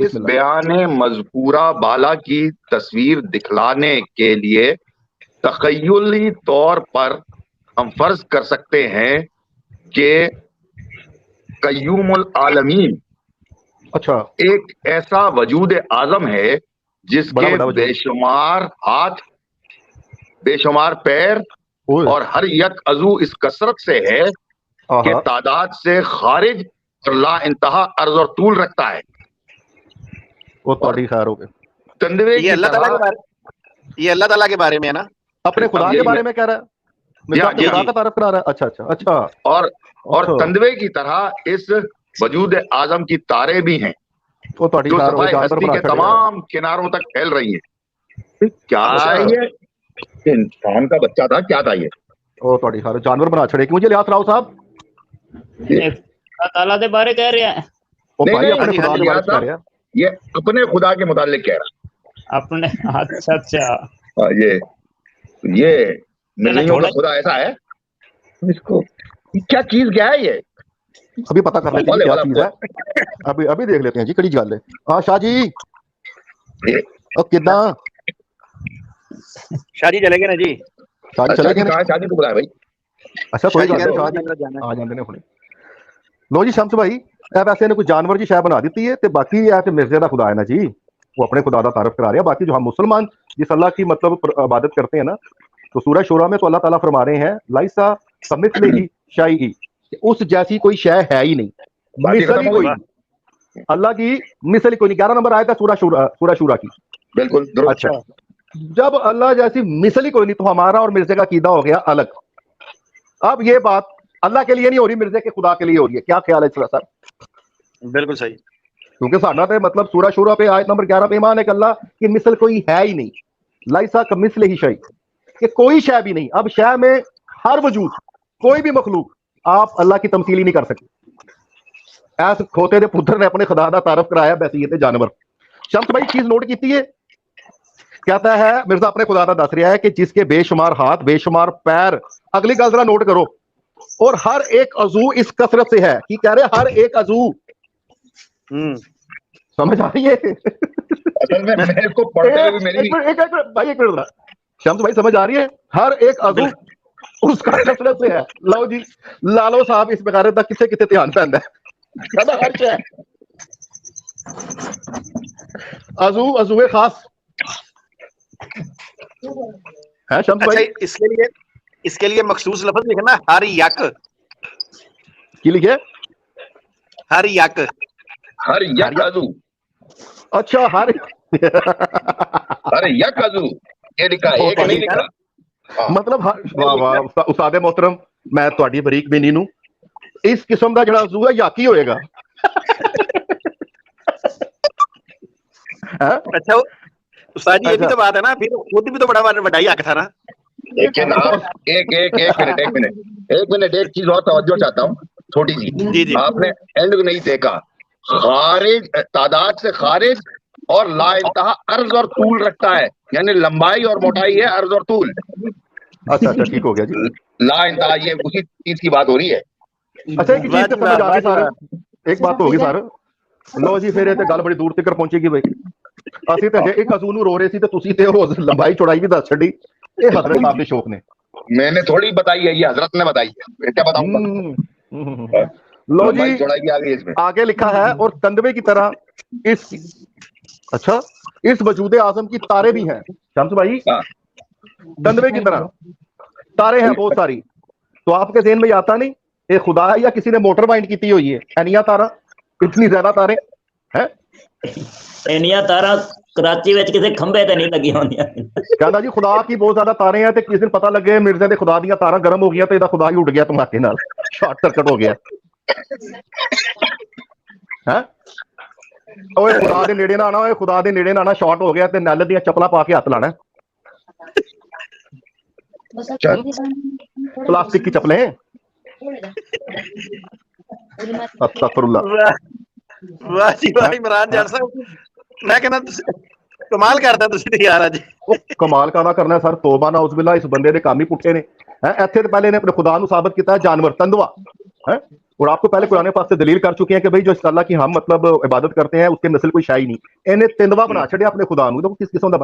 اس بیان مذکورہ بالا کی تصویر دکھلانے کے لیے تخیلی طور پر ہم فرض کر سکتے ہیں کہ قیوم العالمین اچھا ایک ایسا وجود اعظم ہے جس کے بے شمار ہاتھ، بے شمار پیر اور ہر یک عضو اس کثرت سے ہے کہ تعداد سے خارج اور لا انتہا عرض اور طول رکھتا ہے. وہ تھوڑی خیر ہو گئے. تندوے یہ اللہ تعالیٰ کے بارے، یہ اللہ تعالیٰ کے بارے میں ہے نا، اپنے خدا کے بارے میں کہہ رہا ہے، خدا کا تعارف کرا رہا ہے. اچھا اچھا اچھا. اور تندوے کی طرح اس وجود اعظم کی تاریں بھی ہیں جو صفائے ہستی کے تمام کناروں تک پھیل رہی ہیں. کیا یہ انسان کا بچہ تھا، کیا تھا یہ؟ وہ تھوڑی خیر جانور بنا چھڑے. مجھے لیاس راؤ صاحب اللہ تعالیٰ کے بارے کہہ رہے ہیں. یہ اپنے خدا کے متعلق کہہ رہا اپنے. اچھا اچھا. یہ ملائیوں کا خدا ایسا ہے، اس کو کیا چیز کیا ہے یہ ابھی پتہ کر لیتے ہیں کیا چیز ہے. ابھی دیکھ لیتے ہیں جی. کڑی گل ہے. ہاں شاہ جی کداں شاہ جی چلے گئے نا جی. چلے گئے. شادی کو بلایا بھائی. اچھا کوئی گل نہیں، آ جاندے نے ہنے. لو جی شمس بھائی ویسے نے کوئی جانور جی شے بنا دیتی ہے تے باقی یہ ہے کہ مرزے دا خدا ہے نا جی، وہ اپنے خدا دا تعارف کرا رہے ہیں. باقی جو ہم مسلمان جس اللہ کی مطلب عبادت کرتے ہیں نا، تو سورہ شورا میں تو اللہ تعالیٰ فرما رہے ہیں لائسا کمثلہ شیء، اس جیسی کوئی شے ہے ہی نہیں، مثل ہی کوئی اللہ کی مثل ہی کوئی نہیں. 11 نمبر آیت ہے سورہ شورا کی. بالکل. اچھا جب اللہ جیسی مثل ہی کوئی نہیں تو ہمارا اور مرزے کا عقیدہ ہو گیا الگ. اب یہ بات اللہ کے لیے نہیں ہو رہی، مرزے کے خدا کے لیے ہو رہی ہے. کیا خیال ہے سر؟ بالکل صحیح. کیونکہ ساڈا تے مطلب سورہ شورا پہ آیت نمبر 11 پہ ایمان ہے کہ اللہ کی مثل کوئی ہے ہی نہیں. لائسا کمثلہ شیء، کہ کوئی شے بھی نہیں. اب شے میں ہر وجود، کوئی بھی مخلوق آپ اللہ کی تمثیل ہی نہیں کر سکتے. ایس کھوتے دے پتر نے اپنے خدا دا تعارف کرایا بحیثیت جانور. شمس بھائی چیز نوٹ کیتی ہے، کہتا ہے مرزا اپنے خدا دا دس رہا ہے کہ جس کے بے شمار ہاتھ، بے شمار پیر. اگلی گل ذرا نوٹ کرو، اور ہر ایک عضو اس کثرت سے ہے. کی کہہ رہے ہر ایک عضو. سمجھ آ رہی ہے؟ شمس بھائی سمجھ آ رہی ہے؟ ہر ایک عضو اس کا کثرت سے ہے. لو جی لالو صاحب اس بغیر دا کتنے کتنے دھیان پہنتا ہے. عضو خاص ہے شمس بھائی. اس کے لیے مخصوص لفظ لکھنا ہر یک. کی لکھے؟ ہر یک. ہر یک عضو. اچھا ہر یک عضو یہ لکھا، ایک نہیں لکھا. مطلب استاد محترم میں تہاڈی بریک بینی نو اس قسم دا جڑا عضو ہے یاکی ہوئے گا. اچھا استاد جی یہ بھی تو بات ہے نا، پھر خود بھی تو بڑا بڑا یک تھا نا. لیکن ایک منٹ ایک چیز اور توجہ چاہتا ہوں چھوٹی سی. آپ نے اینڈ نہیں دیکھا. خارج، تعداد سے خارج اور لا انتہا عرض اور طول رکھتا ہے، یعنی لمبائی اور موٹائی ہے، عرض اور طول. اچھا اچھا ٹھیک ہو گیا جی. لا انتہا یہ اسی چیز کی بات ہو رہی ہے. اچھا ایک چیز سمجھ آ گئی سارے، ایک بات ہوگی سارے. لو جی پھر گل بڑی دور تک پہنچے گی بھائی. اسی تے ایک عضو نو رو رہے سی تے تسی تے لمبائی چوڑائی بھی دس چھڈی. یہ حضرت صاحب کے شوق نے، میں نے تھوڑی بتائی ہے، یہ حضرت نے بتائی ہے. کیا بتاؤں؟ لو جی آگے لکھا ہے اور تندوے کی طرح اس اچھا اس وجود اعظم کی تارے بھی ہیں. شمس بھائی تندوے کی طرح تارے ہیں بہت ساری. تو آپ کے ذہن میں آتا نہیں یہ خدا ہے یا کسی نے موٹر بائنڈ کی ہوئی ہے؟ اینیا تارا، اتنی زیادہ تارے ہیں. اینیا تارا کراچی وچ کسے کھمبے تے نہیں لگی ہوندیاں. کہندا جی خدا کی بہت زیادہ تارے ہیں تے کس دن پتہ لگے مرزے دے خدا دیاں تاراں گرم ہو گیا تے ایدا خدا ہی اٹھ گیا دھماکے نال، شارٹ سرکٹ ہو گیا. ہاں اوے خدا دے نیڑے نہ آنا، اوے خدا دے نیڑے نہ آنا، شارٹ ہو گیا تے نل دیاں چپلاں پا کے ہاتھ لانا. پلاسٹک کی چپلیں. استغفر اللہ. واہ جی واہ عمران جان صاحب میں کہنا کمال کردا تسی تے یار اج. کمال کا کرنا ہے سر. توبہ نعوذ باللہ، اس بندے دے کام ہی پٹھے نے. ایتھے تے پہلے نے اپنے خدا نو ثابت کیتا ہے جانور تندوا. اور آپ کو پہلے قرآن پاک سے دلیل کر چکے ہیں کہ بھائی جو اس اللہ کی ہم مطلب عبادت کرتے ہیں اس کے نسل کوئی شاہی نہیں، انہیں تندوا بنا چھڑے اپنے خدا نو، تو کس قسم کا